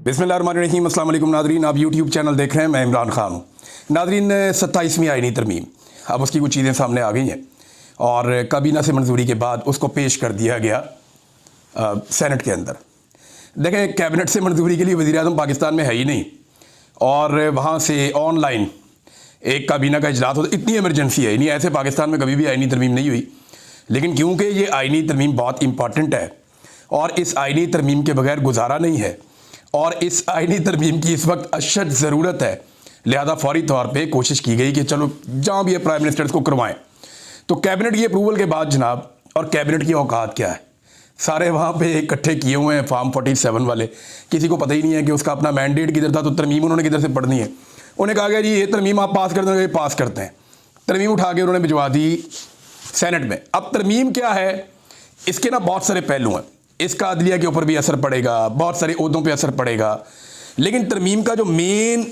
बिस्मिल्लाहिर्रहमानिर्रहीम। अस्सलाम वालेकुम नादरीन, आप यूट्यूब चैनल देख रहे हैं, मैं इमरान खान हूँ। नादरीन, 27वीं आईनी तरमीम, अब उसकी कुछ चीज़ें सामने आ गई हैं और काबीना से मंजूरी के बाद उसको पेश कर दिया गया सेनेट के अंदर। देखें, कैबिनेट से मंजूरी के लिए वज़ीर आज़म पाकिस्तान में है ही नहीं और वहाँ से ऑनलाइन एक काबीना का इजलास होता, इतनी इमरजेंसी है। नहीं, ऐसे पाकिस्तान में कभी भी आईनी तरमीम नहीं हुई, लेकिन क्योंकि ये आईनी तरमीम बहुत इंपॉर्टेंट है और इस आईनी तरमीम के बगैर गुजारा नहीं है और इस आईनी तरमीम की इस वक्त अशद ज़रूरत है, लिहाजा फौरी तौर पे कोशिश की गई कि चलो जहाँ भी प्राइम मिनिस्टर को करवाएं। तो कैबिनेट की अप्रूवल के बाद जनाब, और कैबिनेट की औकात क्या है, सारे वहाँ पे इकट्ठे किए हुए हैं फॉर्म 47 वाले। किसी को पता ही नहीं है कि उसका अपना मैंडेट किधर था, तो तरमीम उन्होंने किधर से पढ़नी है। उन्हें कहा गया जी ये तरमीम आप पास कर देंगे, पास करते हैं। तरमीम उठा के उन्होंने भिजवा दी सेनेट में। अब तरमीम क्या है, इसके ना बहुत सारे पहलू हैं। इसका अदलिया के ऊपर भी असर पड़ेगा, बहुत सारे ओहदों पे असर पड़ेगा, लेकिन तरमीम का जो मेन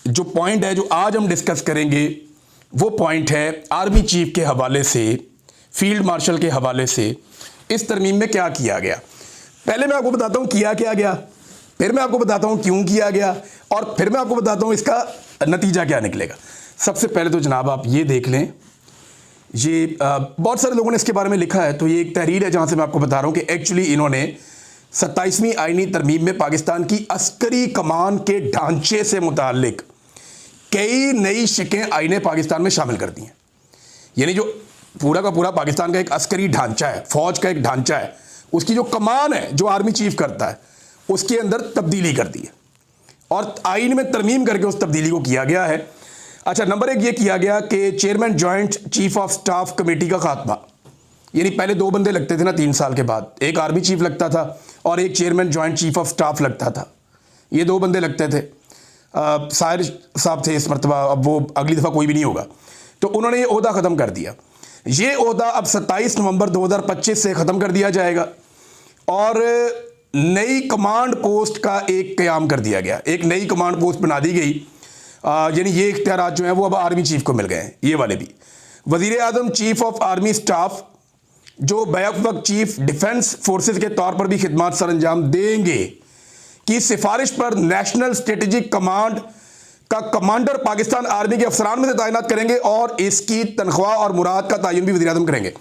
जो पॉइंट है जो आज हम डिस्कस करेंगे वो पॉइंट है आर्मी चीफ के हवाले से, फील्ड मार्शल के हवाले से इस तरमीम में क्या किया गया। पहले मैं आपको बताता हूँ किया क्या गया, फिर मैं आपको बताता हूँ क्यों किया गया, और फिर मैं आपको बताता हूँ इसका नतीजा क्या निकलेगा। सबसे पहले तो जनाब आप ये देख लें, ये बहुत सारे लोगों ने इसके बारे में लिखा है, तो ये एक तहरीर है जहाँ से मैं आपको बता रहा हूँ कि एक्चुअली इन्होंने 27वीं आईनी तरमीम में पाकिस्तान की अस्करी कमान के ढांचे से मुतालिक कई नई शिकें आईने पाकिस्तान में शामिल कर दी हैं। यानी जो पूरा का पूरा पाकिस्तान का एक अस्करी ढांचा है, फौज का एक ढांचा है, उसकी जो कमान है जो आर्मी चीफ करता है उसके अंदर तब्दीली कर दी है और आईन में तरमीम करके उस तब्दीली को किया गया है। अच्छा, नंबर एक ये किया गया कि chairman joint chief of staff committee का खात्मा, यानी पहले दो बंदे लगते थे ना 3 साल के बाद, एक आर्मी चीफ लगता था और एक chairman joint chief of staff लगता था। ये दो बंदे लगते थे। साहिर साहब थे इस मरतबा, अब वो अगली दफ़ा कोई भी नहीं होगा, तो उन्होंने ये ओहदा ख़त्म कर दिया। ये ओहदा अब 27 नवंबर 2025 से ख़त्म कर दिया जाएगा और नई कमांड पोस्ट का एक क़याम कर दिया गया, एक नई कमांड पोस्ट बना दी गई। यानी ये इख्तियारात जो हैं वो अब आर्मी चीफ को मिल गए हैं, ये वाले भी। वज़ीर आज़म चीफ ऑफ आर्मी स्टाफ जो बैक वक्त चीफ डिफेंस फोर्सेस के तौर पर भी खिदमात सर अंजाम देंगे की सिफारिश पर नेशनल स्ट्रेटेजिक कमांड का कमांडर पाकिस्तान आर्मी के अफसरान में से तैनात करेंगे और इसकी तनख्वाह और मुराद का तयन भी वज़ीर आज़म करेंगे।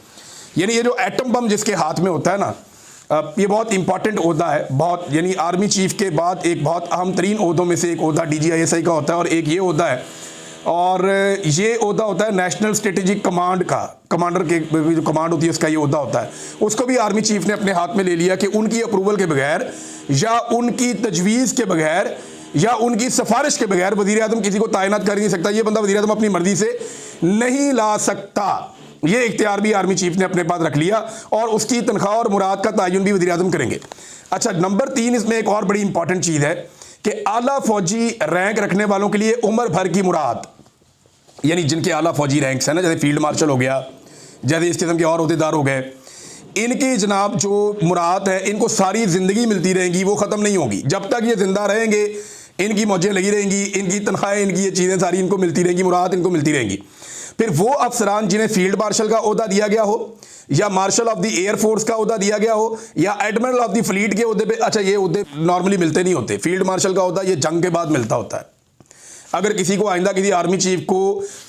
यानी ये जो एटम बम जिसके हाथ में होता है ना, ये बहुत इंपॉर्टेंट ओहदा है, बहुत, यानी आर्मी चीफ के बाद एक बहुत अहम तरीन ओहदों में से एक ओहदा DGISI का होता है और एक ये ओहदा है, और ये ओहदा होता है नेशनल स्ट्रेटेजिक कमांड का, कमांडर के जो कमांड होती है उसका ये ओहदा होता है। उसको भी आर्मी चीफ ने अपने हाथ में ले लिया कि उनकी अप्रूवल के बगैर या उनकी तजवीज़ के बगैर या उनकी सिफारिश के बगैर वज़ीर आज़म किसी को तैनात कर ही नहीं सकता। ये बंदा वज़ीर आज़म अपनी मर्जी से नहीं ला सकता। ये इख्तियार भी आर्मी चीफ ने अपने पास रख लिया और उसकी तनख्वाह और मुराद का तयन भी वज़ीर आज़म करेंगे। अच्छा, नंबर 3 इसमें एक और बड़ी इंपॉर्टेंट चीज़ है कि आला फौजी रैंक रखने वालों के लिए उम्र भर की मुराद, यानी जिनके आला फौजी रैंक्स हैं ना, जैसे फील्ड मार्शल हो गया, जैसे इस किस्म के और अहदेदार हो गए, इनकी जनाब जो मुराद है इनको सारी ज़िंदगी मिलती रहेंगी, वो ख़त्म नहीं होगी। जब तक ये ज़िंदा रहेंगे इनकी मौजें लगी रहेंगी, इनकी तनख्वाहें, इनकी ये चीज़ें सारी इनको मिलती रहेंगी, मुराद इनको मिलती रहेंगी। फिर वो अफसरान जिन्हें फील्ड मार्शल का ओहदा दिया गया हो या marshal of the air force का ओहदा दिया गया हो या एडमिरल ऑफ द फ्लीट के ओहदे पे, अच्छा ये ओहदे नॉर्मली मिलते नहीं होते। फील्ड मार्शल का ओहदा ये जंग के बाद मिलता होता है। अगर किसी को आइंदा किसी आर्मी चीफ को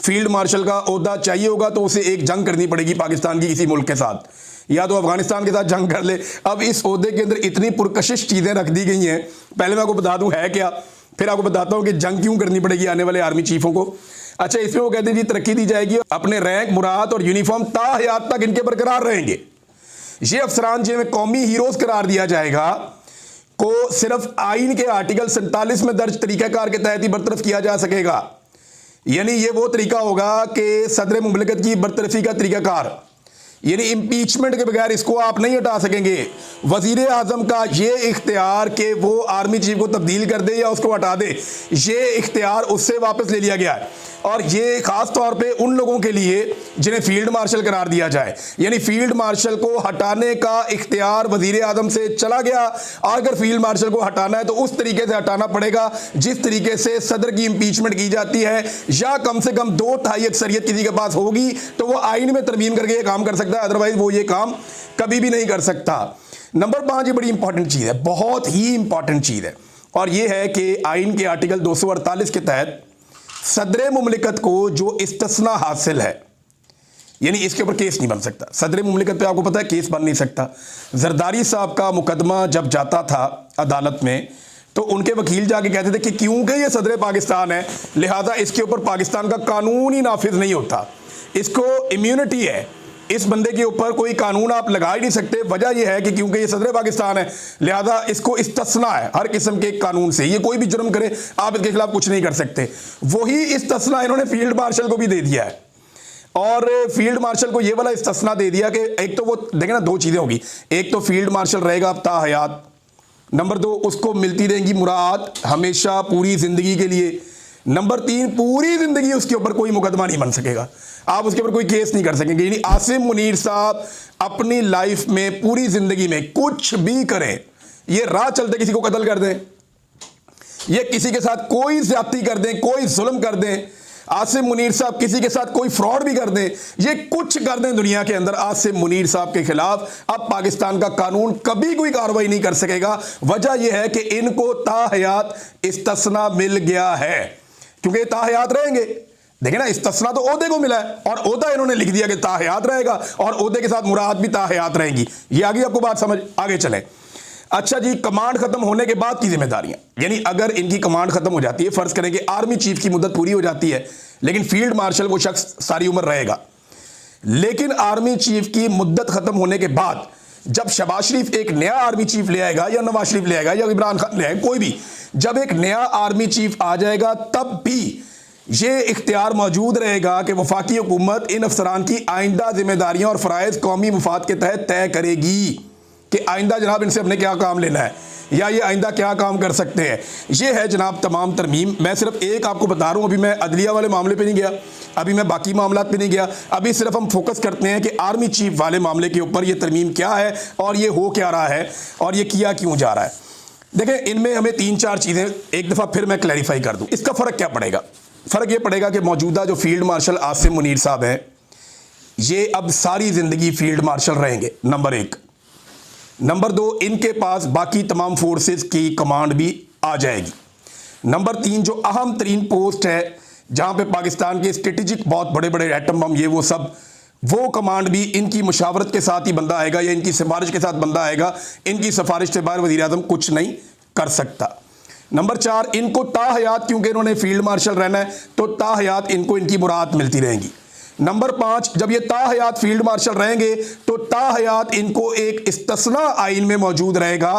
फील्ड मार्शल का ओहदा चाहिए होगा तो उसे एक जंग करनी पड़ेगी पाकिस्तान की किसी मुल्क के साथ, या तो अफगानिस्तान के साथ जंग कर ले। अब इस ओहदे के अंदर इतनी पुरकशिश चीज़ें रख दी गई हैं, पहले मैं आपको बता दूं है क्या, फिर आपको बताता हूं कि जंग क्यों करनी पड़ेगी आने वाले आर्मी चीफों को। अच्छा, इसमें वो कहते हैं जी तरक्की दी जाएगी, अपने रैंक, मुराद और यूनिफॉर्म ताहयात तक इनके बरकरार रहेंगे। ये अफसरान जिन्हें कौमी हीरोज करार दिया जाएगा को सिर्फ आइन के आर्टिकल 47 में दर्ज तरीकाकार के तहत ही बरतरफ किया जा सकेगा। यानी ये वो तरीका होगा कि सदर मुमलिकत की बरतरफी का तरीकाकार, यानी इम्पीचमेंट के बगैर इसको आप नहीं हटा सकेंगे। वज़ीर आज़म का ये इख्तियार कि वो आर्मी चीफ को तब्दील कर दे या उसको हटा दे, ये इख्तियार उससे वापस ले लिया गया है और ये ख़ास तौर पे उन लोगों के लिए जिन्हें फील्ड मार्शल करार दिया जाए। यानी फील्ड मार्शल को हटाने का इख्तियार वज़ीर आज़म से चला गया, और अगर फील्ड मार्शल को हटाना है तो उस तरीके से हटाना पड़ेगा जिस तरीके से सदर की इम्पीचमेंट की जाती है, या कम से कम 2/3 अक्सरियत किसी के पास होगी तो वो आइन में तरमीम करके ये काम कर सकता है, अदरवाइज वो ये काम कभी भी नहीं कर सकता। नंबर 5 ये बड़ी इंपॉर्टेंट चीज़ है, बहुत ही इंपॉर्टेंट चीज़ है। और ये है कि आइन के आर्टिकल 248 के तहत सदर मुमलिकत को जो इस्तिस्ना हासिल है, यानी इसके ऊपर केस नहीं बन सकता। सदर मुमलिकत पे आपको पता है केस बन नहीं सकता। जरदारी साहब का मुकदमा जब जाता था अदालत में तो उनके वकील जाके कहते थे कि क्योंकि ये सदर पाकिस्तान है लिहाजा इसके ऊपर पाकिस्तान का कानून ही नाफिज नहीं होता, इसको इम्यूनिटी है, इस बंदे के ऊपर कोई कानून आप लगा ही नहीं सकते। वजह यह है कि क्योंकि ये सदर पाकिस्तान है लिहाजा इसको इस्तिस्ना है हर किस्म के कानून से, ये कोई भी जुर्म करे आप इसके खिलाफ कुछ नहीं कर सकते। वही इस्तिस्ना इन्होंने फील्ड मार्शल को भी दे दिया है और फील्ड मार्शल को ये वाला इस्तिस्ना दे दिया कि एक तो वो देखें ना, दो चीज़ें होगी, एक तो फील्ड मार्शल रहेगा अब ताहयात, नंबर 2 उसको मिलती रहेंगी मुराद हमेशा पूरी ज़िंदगी के लिए, नंबर 3 पूरी ज़िंदगी उसके ऊपर कोई मुकदमा नहीं बन सकेगा, आप उसके ऊपर कोई केस नहीं कर सकेंगे। यानी आसिम मुनीर साहब अपनी लाइफ में पूरी ज़िंदगी में कुछ भी करें, ये राह चलते किसी को कत्ल कर दें, ये किसी के साथ कोई ज्यादती कर दें, कोई जुल्म कर दें, आसिम मुनीर साहब किसी के साथ कोई फ्रॉड भी कर दें, ये कुछ कर दें दुनिया के अंदर, आसिम मुनीर साहब के खिलाफ अब पाकिस्तान का कानून कभी कोई कार्रवाई नहीं कर सकेगा। वजह यह है कि इनको ताहयात इस्तिस्ना मिल गया है, क्योंकि ताहयात रहेंगे। देखिए ना, इस्तिस्ना तो ओहदे को मिला है और ओहदा इन्होंने लिख दिया कि ताहयात रहेगा और ओहदे के साथ मुराद भी ताहयात रहेंगी। ये आगे आपको बात समझ, आगे चले। अच्छा जी, कमांड खत्म होने के बाद की जिम्मेदारियां, यानी अगर इनकी कमांड खत्म हो जाती है, फर्ज करें कि आर्मी चीफ की मुद्दत पूरी हो जाती है लेकिन फील्ड मार्शल वो शख्स सारी उम्र रहेगा, लेकिन आर्मी चीफ की मुद्दत खत्म होने के बाद जब शहबाज शरीफ एक नया आर्मी चीफ ले आएगा या नवाज शरीफ ले आएगा या इमरान खान ले आएगा, कोई भी जब एक नया आर्मी चीफ आ जाएगा तब भी ये इख्तियार मौजूद रहेगा कि वफाकी हुकूमत इन अफसरान की आइंदा जिम्मेदारियां और फ़राइज़ कौमी मुफाद के तहत तय करेगी कि आइंदा जनाब इनसे हमने क्या काम लेना है या ये आइंदा क्या काम कर सकते हैं। ये है जनाब तमाम तरमीम। मैं सिर्फ एक आपको बता रहा हूँ, अभी मैं अदलिया वाले मामले पे नहीं गया, अभी मैं बाकी मामलात पे नहीं गया, अभी सिर्फ हम फोकस करते हैं कि आर्मी चीफ वाले मामले के ऊपर ये तरमीम क्या है और ये हो क्या रहा है और ये किया क्यों जा रहा है। देखें, इनमें हमें 3-4 चीज़ें एक दफ़ा फिर मैं क्लैरिफाई कर दूँ। इसका फ़र्क क्या पड़ेगा? फ़र्क ये पड़ेगा कि मौजूदा जो फील्ड मार्शल आसिम मुनीर साहब हैं ये अब सारी ज़िंदगी फील्ड मार्शल रहेंगे, नंबर 1। नंबर 2, इनके पास बाकी तमाम फोर्सेस की कमांड भी आ जाएगी। नंबर 3, जो अहम तरीन पोस्ट है जहां पे पाकिस्तान के स्ट्रेटेजिक बहुत बड़े बड़े एटम बम ये वो सब, वो कमांड भी इनकी मुशावरत के साथ ही बंदा आएगा या इनकी सिफारिश के साथ बंदा आएगा। इनकी सिफारिश से बाहर वज़ीर आज़म कुछ नहीं कर सकता। नंबर 4, इनको ताहयात, क्योंकि इन्होंने फील्ड मार्शल रहना है तो ताहयात इनको इनकी मुराद मिलती रहेंगी। नंबर 5, जब ये ताहयात फील्ड मार्शल रहेंगे तो ताहयात इनको एक इस्तिस्ना आइन में मौजूद रहेगा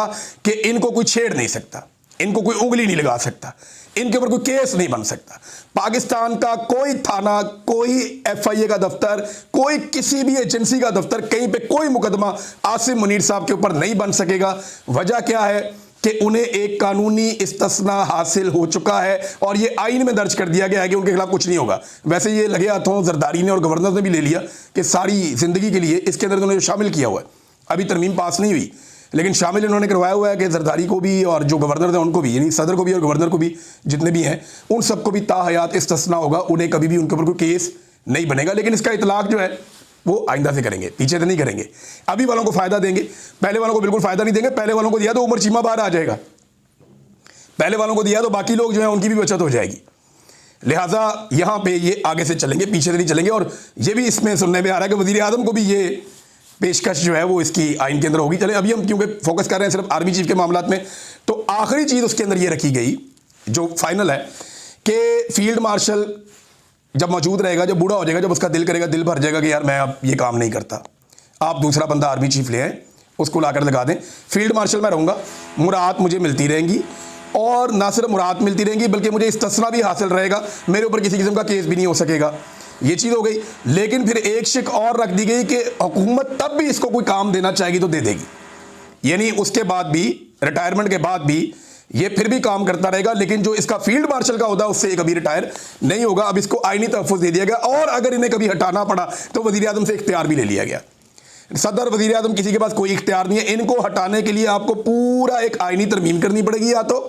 कि इनको कोई छेड़ नहीं सकता, इनको कोई उंगली नहीं लगा सकता, इनके ऊपर कोई केस नहीं बन सकता। पाकिस्तान का कोई थाना, कोई FIA का दफ्तर, कोई किसी भी एजेंसी का दफ्तर, कहीं पे कोई मुकदमा आसिम मुनीर साहब के ऊपर नहीं बन सकेगा। वजह क्या है कि उन्हें एक कानूनी इस्तिस्ना हासिल हो चुका है और ये आइन में दर्ज कर दिया गया है कि उनके खिलाफ कुछ नहीं होगा। वैसे ये लगे हाथों जरदारी ने और गवर्नर ने भी ले लिया कि सारी जिंदगी के लिए इसके अंदर उन्होंने शामिल किया हुआ है। अभी तरमीम पास नहीं हुई लेकिन शामिल इन्होंने करवाया हुआ है कि जरदारी को भी और जो गवर्नर थे उनको भी, यानी सदर को भी और गवर्नर को भी, जितने भी हैं उन सबको भी ताहयात इस्तिस्ना होगा, उन्हें कभी भी उनके ऊपर कोई केस नहीं बनेगा। लेकिन इसका इतलाक जो है वो आइंदा से करेंगे, पीछे से नहीं करेंगे। अभी वालों को फायदा देंगे, पहले वालों को बिल्कुल फायदा नहीं देंगे। पहले वालों को दिया तो उमर चीमा बाहर आ जाएगा, पहले वालों को दिया तो बाकी लोग जो है उनकी भी बचत हो जाएगी। लिहाजा यहां पे ये आगे से चलेंगे, पीछे से नहीं चलेंगे। और ये भी इसमें सुनने में आ रहा है कि वजीर आजम को भी ये पेशकश जो है वो इसकी आइन के अंदर होगी। चले, अभी हम क्योंकि फोकस कर रहे हैं सिर्फ आर्मी चीफ के मामलात में, तो आखिरी चीज उसके अंदर ये रखी गई जो फाइनल है कि फील्ड मार्शल जब मौजूद रहेगा, जब बूढ़ा हो जाएगा, जब उसका दिल करेगा, दिल भर जाएगा कि यार मैं अब ये काम नहीं करता, आप दूसरा बंदा आर्मी चीफ ले आए, उसको लाकर लगा दें, फील्ड मार्शल मैं रहूँगा, मुराद मुझे मिलती रहेंगी और ना सिर्फ मुराद मिलती रहेंगी बल्कि मुझे इस्तिस्ना भी हासिल रहेगा, मेरे ऊपर किसी किस्म का केस भी नहीं हो सकेगा। ये चीज़ हो गई। लेकिन फिर एक शिक और रख दी गई कि हुकूमत तब भी इसको कोई काम देना चाहेगी तो दे देगी, यानी उसके बाद भी, रिटायरमेंट के बाद भी ये फिर भी काम करता रहेगा, लेकिन जो इसका फील्ड मार्शल का होगा उससे कभी रिटायर नहीं होगा। अब इसको आईनी तहफ़्फ़ुज़ दे दिया गया और अगर इन्हें कभी हटाना पड़ा तो वज़ीर आज़म से इख्तियार भी ले लिया गया। सदर वज़ीर आज़म किसी के पास कोई इख्तियार नहीं है। इनको हटाने के लिए आपको पूरा एक आईनी तरमीम करनी पड़ेगी, या तो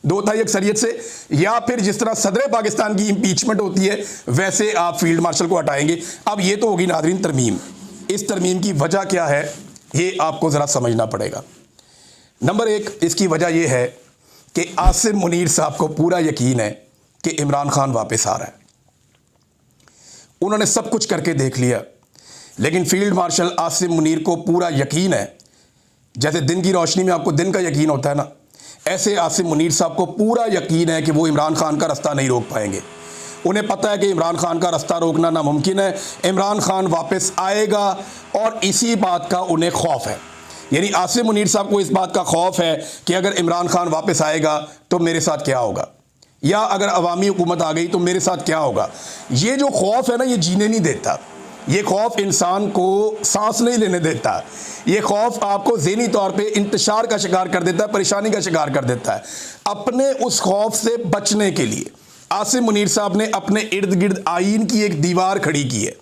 2/3 अक्सरियत से, या फिर जिस तरह सदर पाकिस्तान की इम्पीचमेंट होती है वैसे आप फील्ड मार्शल को हटाएंगे। अब ये तो होगी नाज़रीन तरमीम। इस तरमीम की वजह क्या है ये आपको ज़रा समझना पड़ेगा। नंबर 1, इसकी वजह यह है कि आसिम मुनीर साहब को पूरा यकीन है कि इमरान खान वापस आ रहा है। उन्होंने सब कुछ करके देख लिया, लेकिन फील्ड मार्शल आसिम मुनीर को पूरा यकीन है, जैसे दिन की रोशनी में आपको दिन का यकीन होता है ना, ऐसे आसिम मुनीर साहब को पूरा यकीन है कि वो इमरान खान का रास्ता नहीं रोक पाएंगे। उन्हें पता है कि इमरान खान का रास्ता रोकना नामुमकिन है, इमरान खान वापस आएगा और इसी बात का उन्हें खौफ है। यानी आसिम मुनीर साहब को इस बात का खौफ है कि अगर इमरान खान वापस आएगा तो मेरे साथ क्या होगा, या अगर अवामी हुकूमत आ गई तो मेरे साथ क्या होगा। ये जो खौफ है ना, ये जीने नहीं देता। ये खौफ इंसान को सांस नहीं लेने देता। ये खौफ आपको ज़हनी तौर पे इंतशार का शिकार कर देता है, परेशानी का शिकार कर देता है। अपने उस खौफ से बचने के लिए आसिम मुनीर साहब ने अपने इर्द गिर्द आईन की एक दीवार खड़ी की है।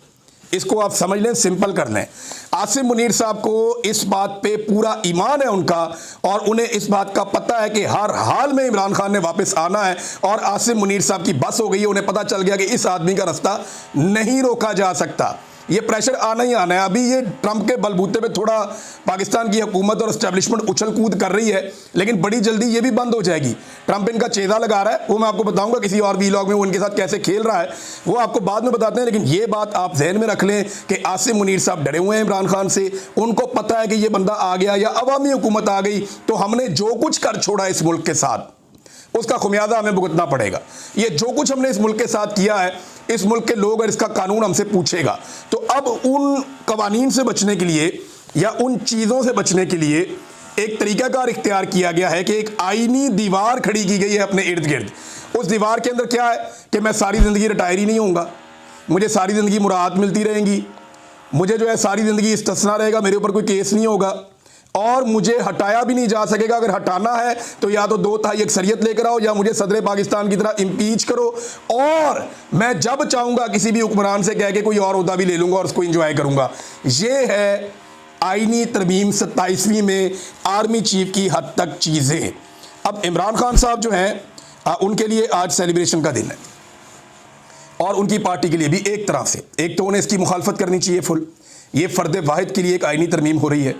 इसको आप समझ लें, सिंपल कर लें। आसिम मुनीर साहब को इस बात पे पूरा ईमान है उनका, और उन्हें इस बात का पता है कि हर हाल में इमरान खान ने वापस आना है, और आसिम मुनीर साहब की बस हो गई है। उन्हें पता चल गया कि इस आदमी का रास्ता नहीं रोका जा सकता। ये प्रेशर आना ही आना है। अभी ये ट्रंप के बलबूते पे थोड़ा पाकिस्तान की हुकूमत और एस्टेब्लिशमेंट उछल कूद कर रही है, लेकिन बड़ी जल्दी ये भी बंद हो जाएगी। ट्रंप इनका चेजा लगा रहा है, वो मैं आपको बताऊंगा किसी और वीलॉग में वो उनके साथ कैसे खेल रहा है, वो आपको बाद में बताते हैं। लेकिन ये बात आप जहन में रख लें कि आसिम मुनीर साहब डरे हुए हैं इमरान खान से। उनको पता है कि ये बंदा आ गया या अवामी हुकूमत आ गई तो हमने जो कुछ कर छोड़ा इस मुल्क के साथ, उसका खुमियाजा हमें भुगतना पड़ेगा। ये जो कुछ हमने इस मुल्क के साथ किया है, इस मुल्क के लोग और इसका कानून हमसे पूछेगा। तो अब उन कवानीन से बचने के लिए या उन चीज़ों से बचने के लिए एक तरीकाकार इख्तियार किया गया है कि एक आईनी दीवार खड़ी की गई है अपने इर्द गिर्द। उस दीवार के अंदर क्या है कि मैं सारी ज़िंदगी रिटायर ही नहीं होऊंगा, मुझे सारी ज़िंदगी मुराहत मिलती रहेंगी, मुझे जो है सारी ज़िंदगी इस्तिस्ना रहेगा, मेरे ऊपर कोई केस नहीं होगा, और मुझे हटाया भी नहीं जा सकेगा। अगर हटाना है तो या तो 2/3 अक्सरियत लेकर आओ, या मुझे सदर पाकिस्तान की तरह इम्पीच करो, और मैं जब चाहूँगा किसी भी हुक्मरान से कह के कोई और ओहदा भी ले लूँगा और उसको इंजॉय करूँगा। ये है आईनी तरमीम 27वीं में आर्मी चीफ की हद तक चीज़ें। अब इमरान खान साहब जो हैं उनके लिए आज सेलिब्रेशन का दिन है, और उनकी पार्टी के लिए भी एक तरह से। एक तो उन्हें इसकी मुखालफत करनी चाहिए फुल। ये फ़र्द वाहिद के लिए एक आईनी तरमीम हो रही है।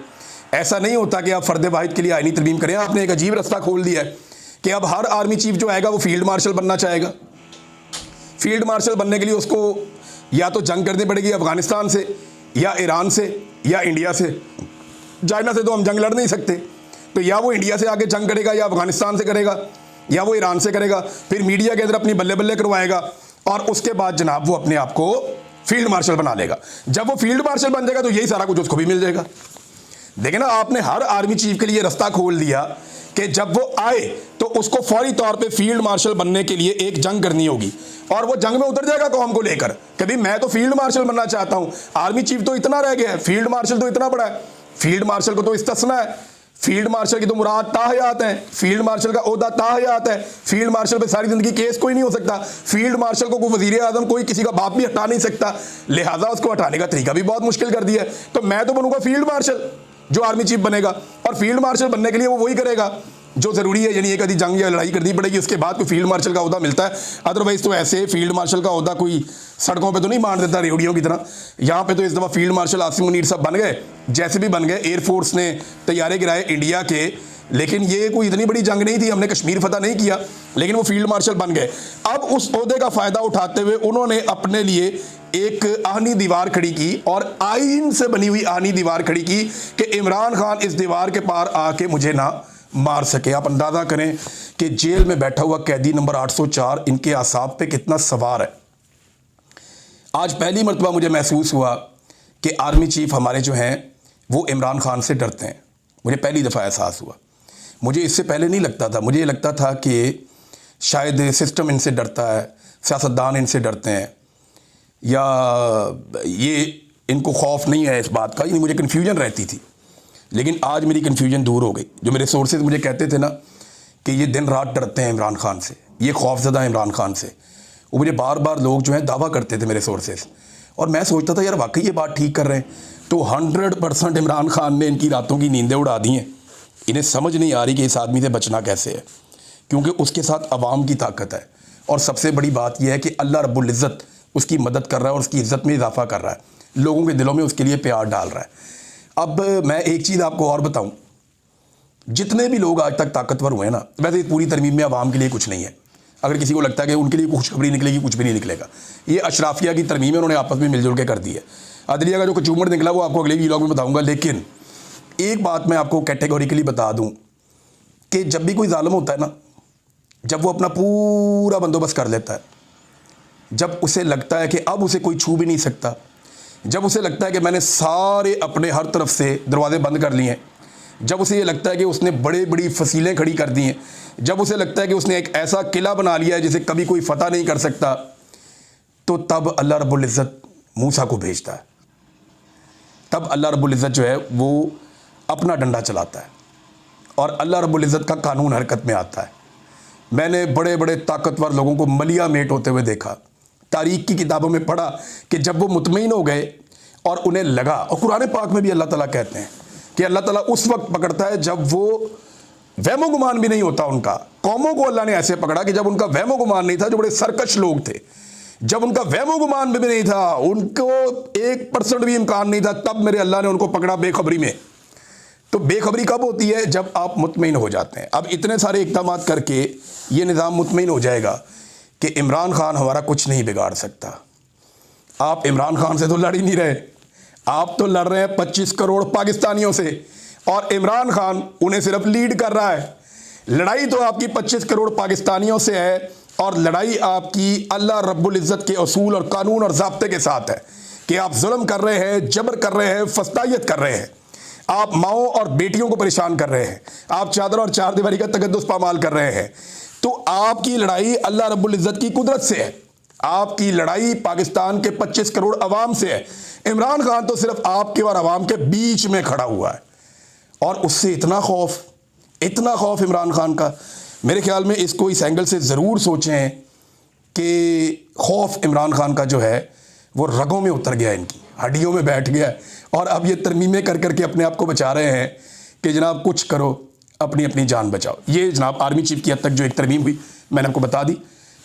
ऐसा नहीं होता कि आप फ़र्द वाहिद के लिए आईनी तरमीम करें। आपने एक अजीब रास्ता खोल दिया है कि अब हर आर्मी चीफ जो आएगा वो फील्ड मार्शल बनना चाहेगा। फील्ड मार्शल बनने के लिए उसको या तो जंग करनी पड़ेगी अफ़गानिस्तान से, या ईरान से, या इंडिया से। चाइना से तो हम जंग लड़ नहीं सकते, तो या वो इंडिया से आके जंग करेगा, या अफ़गानिस्तान से करेगा, या वो ईरान से करेगा। फिर मीडिया के अंदर अपनी बल्ले बल्ले करवाएगा, और उसके बाद जनाब वो अपने आप को फील्ड मार्शल बना लेगा। जब वो फील्ड मार्शल बन जाएगा तो यही सारा कुछ उसको भी मिल जाएगा। देखिए ना, आपने हर आर्मी चीफ के लिए रास्ता खोल दिया कि जब वो आए तो उसको फौरी तौर पे फील्ड मार्शल बनने के लिए एक जंग करनी होगी, और वो जंग में उतर जाएगा कौम को लेकर कि भाई मैं तो फील्ड मार्शल बनना चाहता हूं। आर्मी चीफ तो इतना रह गया है, फील्ड मार्शल तो इतना बड़ा है। फील्ड मार्शल को तो इस्तिस्ना है, फील्ड मार्शल की तो मुराद ताहयात है, फील्ड मार्शल का ओहदा ताहयात है। फील्ड मार्शल पे सारी जिंदगी केस कोई नहीं हो सकता। फील्ड मार्शल को कोई वजीर आजम, कोई किसी का बाप भी हटा नहीं सकता, लिहाजा उसको हटाने का तरीका भी बहुत मुश्किल कर दिया है। तो मैं तो बनूंगा फील्ड मार्शल, जो आर्मी चीफ बनेगा, और फील्ड मार्शल बनने के लिए वो वही करेगा जो ज़रूरी है। यानी एक आधी जंग या लड़ाई करनी पड़ेगी, उसके बाद कोई फील्ड मार्शल का ओहदा मिलता है। अदरवाइज़ तो ऐसे फील्ड मार्शल का ओहदा कोई सड़कों पे तो नहीं मार देता रेवड़ियों की तरह। यहाँ पे तो इस दफ़ा फील्ड मार्शल आसिम मुनीर साहब बन गए, जैसे भी बन गए। एयरफोर्स ने तैयारे गिराए इंडिया के, लेकिन ये कोई इतनी बड़ी जंग नहीं थी, हमने कश्मीर फतह नहीं किया, लेकिन वो फील्ड मार्शल बन गए। अब उस ओहदे का फ़ायदा उठाते हुए उन्होंने अपने लिए एक आहनी दीवार खड़ी की, और आईन से बनी हुई आहनी दीवार खड़ी की कि इमरान खान इस दीवार के पार आके मुझे ना मार सके। आप अंदाज़ा करें कि जेल में बैठा हुआ कैदी नंबर 804 इनके आसाब पे कितना सवार है। आज पहली मरतबा मुझे महसूस हुआ कि आर्मी चीफ हमारे जो हैं वो इमरान खान से डरते हैं। मुझे पहली दफ़ा एहसास हुआ। मुझे इससे पहले नहीं लगता था। मुझे लगता था कि शायद सिस्टम इनसे डरता है, सियासतदान इनसे डरते हैं, या ये इनको खौफ नहीं है इस बात का। यानी मुझे कन्फ्यूजन रहती थी, लेकिन आज मेरी कन्फ्यूजन दूर हो गई। जो मेरे सोर्सेज मुझे कहते थे ना कि ये दिन रात डरते हैं इमरान खान से, ये खौफज़दा है इमरान खान से, वो मुझे बार बार लोग जो हैं दावा करते थे मेरे सोर्सेज, और मैं सोचता था यार वाकई ये बात ठीक कर रहे हैं। तो 100% इमरान खान ने इनकी रातों की नींदें उड़ा दी हैं। इन्हें समझ नहीं आ रही कि इस आदमी से बचना कैसे है, क्योंकि उसके साथ अवाम की ताकत है, और सबसे बड़ी बात यह है कि अल्लाह रब्बुल इज़्ज़त उसकी मदद कर रहा है और उसकी इज़्ज़त में इजाफा कर रहा है, लोगों के दिलों में उसके लिए प्यार डाल रहा है। अब मैं एक चीज़ आपको और बताऊं जितने भी लोग आज तक ताकतवर हुए हैं ना, वैसे पूरी तरमीम में आवाम के लिए कुछ नहीं है। अगर किसी को लगता है कि उनके लिए खुशखबरी निकलेगी, कुछ भी नहीं निकलेगा। ये अशराफिया की तरमीम है, उन्होंने आपस में मिलजुल के कर दी है। अदलिया का जो कचूमर निकला वो आपको अगले व्लॉग में बताऊंगा। लेकिन एक बात मैं आपको कैटेगोरिकली बता दूं कि जब भी कोई जालिम होता है ना, जब वो अपना पूरा बंदोबस्त कर लेता है, जब उसे लगता है कि अब उसे कोई छू भी नहीं सकता, जब उसे लगता है कि मैंने सारे अपने हर तरफ से दरवाजे बंद कर लिए हैं, जब उसे ये लगता है कि उसने बड़े बड़ी फसीलें खड़ी कर दी हैं, जब उसे लगता है कि उसने एक ऐसा किला बना लिया है जिसे कभी कोई फतह नहीं कर सकता, तो तब अल्लाह रब्बुल इज़्ज़त मूसा को भेजता है। तब अल्लाह रब्बुल इज़्ज़त जो है वो अपना डंडा चलाता है और अल्लाह रब्बुल इज़्ज़त का कानून हरकत में आता है। मैंने बड़े बड़े ताकतवर लोगों को मलिया मेट होते हुए देखा, तारीख की किताबों में पढ़ा कि जब वो मुतमईन हो गए और उन्हें लगा, और कुरान पाक में भी अल्लाह ताला कहते हैं कि अल्लाह ताला उस वक्त पकड़ता है जब वो वहमो गुमान भी नहीं होता उनका। कौमों को अल्लाह ने ऐसे पकड़ा कि जब उनका वहमो गुमान नहीं था, जो बड़े सरकश लोग थे, जब उनका वहमो गुमान भी नहीं था, उनको 1% भी इम्कान नहीं था, तब मेरे अल्लाह ने उनको पकड़ा बेखबरी में। तो बेखबरी कब होती है? जब आप मुतमईन हो जाते हैं। अब इतने सारे इक़दाम करके ये निज़ाम मुतमईन हो जाएगा कि इमरान खान हमारा कुछ नहीं बिगाड़ सकता। आप इमरान खान से तो लड़ ही नहीं रहे, आप तो लड़ रहे हैं 25 करोड़ पाकिस्तानियों से, और इमरान खान उन्हें सिर्फ लीड कर रहा है। लड़ाई तो आपकी 25 करोड़ पाकिस्तानियों से है, और लड़ाई आपकी अल्लाह रब्बुल इज़्ज़त के असूल और कानून और ज़ाब्ते के साथ है कि आप जुल्म कर रहे हैं, जबर कर रहे हैं, फस्तायत कर रहे हैं, आप माओं और बेटियों को परेशान कर रहे हैं, आप चादर और चार दीवारी का तकद्दुस पामाल कर रहे हैं। तो आपकी लड़ाई अल्लाह रब्बुल इज़्ज़त की कुदरत से है, आपकी लड़ाई पाकिस्तान के 25 करोड़ अवाम से है। इमरान खान तो सिर्फ आपके और अवाम के बीच में खड़ा हुआ है, और उससे इतना खौफ इमरान खान का। मेरे ख्याल में इसको इस एंगल से ज़रूर सोचें कि खौफ इमरान खान का जो है वो रगों में उतर गया, इनकी हड्डियों में बैठ गया है, और अब ये तरमीमें कर करके अपने आप को बचा रहे हैं कि जनाब कुछ करो, अपनी अपनी जान बचाओ। ये जनाब आर्मी चीफ की हद तक जो एक तरमीम हुई, मैंने आपको बता दी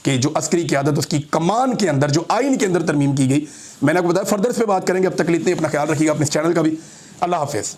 कि जो अस्करी क़यादत उसकी कमान के अंदर, जो आइन के अंदर तरमीम की गई, मैंने आपको बताया। फर्दर इस पर बात करेंगे। अब तक के लिए इतना, अपना ख्याल रखिएगा, अपने इस चैनल का भी। अल्लाह हाफ़िज़।